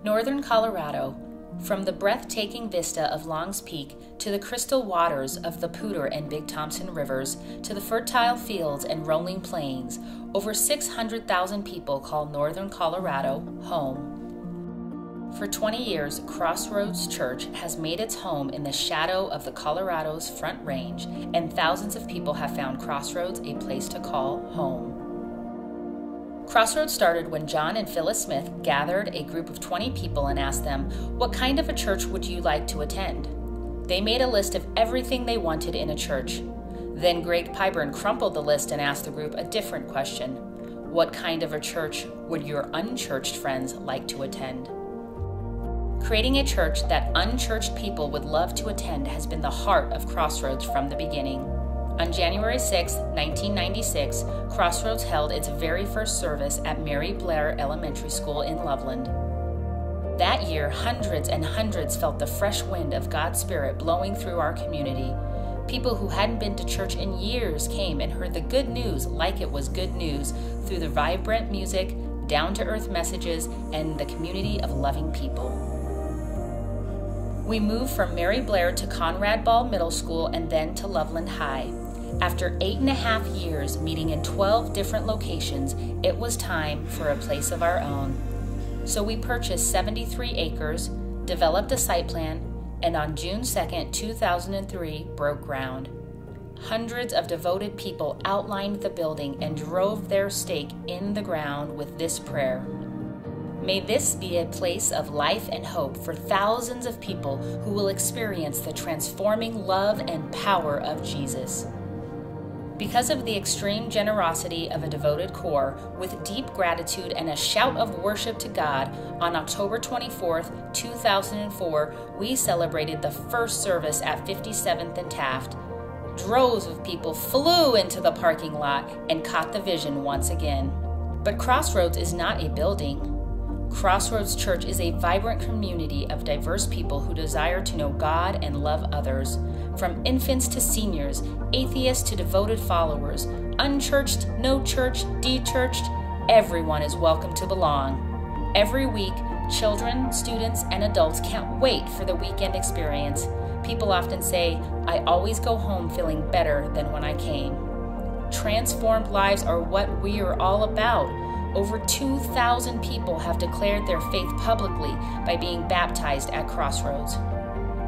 Northern Colorado, from the breathtaking vista of Longs Peak to the crystal waters of the Poudre and Big Thompson rivers to the fertile fields and rolling plains, over 600,000 people call Northern Colorado home. For 20 years, Crossroads Church has made its home in the shadow of the Colorado's Front Range, and thousands of people have found Crossroads a place to call home. Crossroads started when John and Phyllis Smith gathered a group of 20 people and asked them, "What kind of a church would you like to attend?" They made a list of everything they wanted in a church. Then Greg Pyburn crumpled the list and asked the group a different question. What kind of a church would your unchurched friends like to attend? Creating a church that unchurched people would love to attend has been the heart of Crossroads from the beginning. On January 6, 1996, Crossroads held its very first service at Mary Blair Elementary School in Loveland. That year, hundreds and hundreds felt the fresh wind of God's Spirit blowing through our community. People who hadn't been to church in years came and heard the good news like it was good news through the vibrant music, down-to-earth messages, and the community of loving people. We moved from Mary Blair to Conrad Ball Middle School and then to Loveland High. After 8.5 years meeting in 12 different locations, it was time for a place of our own. So we purchased 73 acres, developed a site plan, and on June 2, 2003, broke ground. Hundreds of devoted people outlined the building and drove their stake in the ground with this prayer. May this be a place of life and hope for thousands of people who will experience the transforming love and power of Jesus. Because of the extreme generosity of a devoted core, with deep gratitude and a shout of worship to God, on October 24, 2004, we celebrated the first service at 57th and Taft. Droves of people flew into the parking lot and caught the vision once again. But Crossroads is not a building. Crossroads Church is a vibrant community of diverse people who desire to know God and love others. From infants to seniors, atheists to devoted followers, unchurched, no church, de-churched, everyone is welcome to belong. Every week, children, students, and adults can't wait for the weekend experience. People often say, "I always go home feeling better than when I came." Transformed lives are what we are all about. Over 2,000 people have declared their faith publicly by being baptized at Crossroads.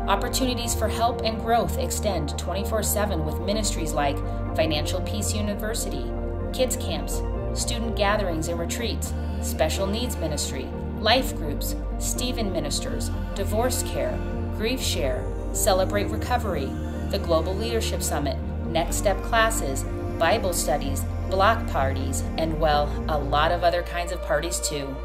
Opportunities for help and growth extend 24/7 with ministries like Financial Peace University, kids camps, student gatherings and retreats, special needs ministry, life groups, Stephen Ministers, divorce care, grief share, Celebrate Recovery, the Global Leadership Summit, Next Step classes, Bible studies, block parties, and, well, a lot of other kinds of parties too.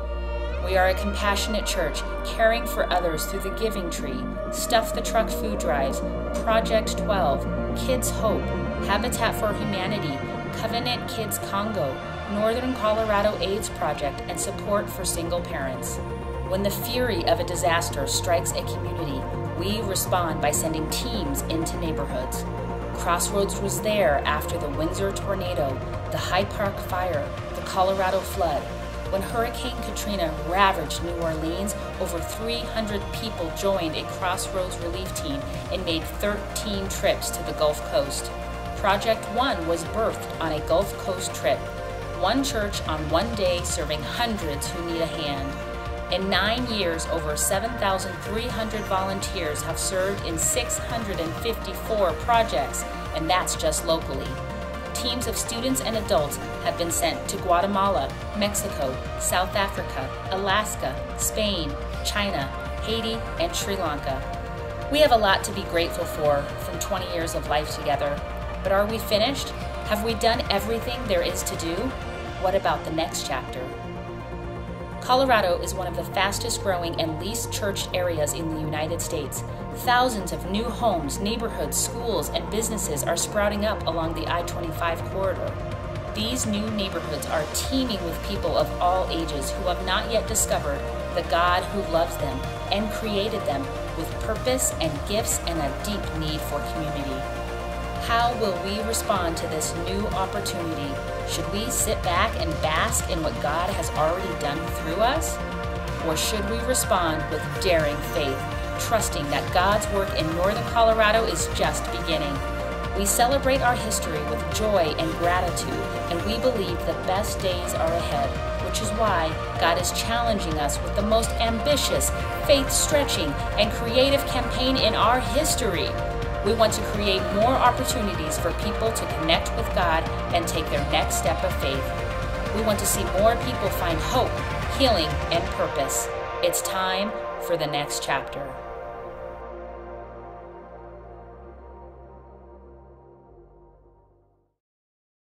We are a compassionate church, caring for others through the Giving Tree, Stuff the Truck food drives, Project 12, Kids Hope, Habitat for Humanity, Covenant Kids Congo, Northern Colorado AIDS Project, and support for single parents. When the fury of a disaster strikes a community, we respond by sending teams into neighborhoods. Crossroads was there after the Windsor tornado, the Hyde Park fire, the Colorado flood. When Hurricane Katrina ravaged New Orleans, over 300 people joined a Crossroads relief team and made 13 trips to the Gulf Coast. Project One was birthed on a Gulf Coast trip. One church on one day serving hundreds who need a hand. In 9 years, over 7,300 volunteers have served in 654 projects, and that's just locally. Teams of students and adults have been sent to Guatemala, Mexico, South Africa, Alaska, Spain, China, Haiti, and Sri Lanka. We have a lot to be grateful for from 20 years of life together. But are we finished? Have we done everything there is to do? What about the next chapter? Colorado is one of the fastest growing and least churched areas in the United States. Thousands of new homes, neighborhoods, schools, and businesses are sprouting up along the I-25 corridor. These new neighborhoods are teeming with people of all ages who have not yet discovered the God who loves them and created them with purpose and gifts and a deep need for community. How will we respond to this new opportunity? Should we sit back and bask in what God has already done through us? Or should we respond with daring faith, trusting that God's work in northern Colorado is just beginning? We celebrate our history with joy and gratitude, and we believe the best days are ahead, which is why God is challenging us with the most ambitious, faith-stretching, and creative campaign in our history. We want to create more opportunities for people to connect with God and take their next step of faith. We want to see more people find hope, healing, and purpose. It's time for the next chapter.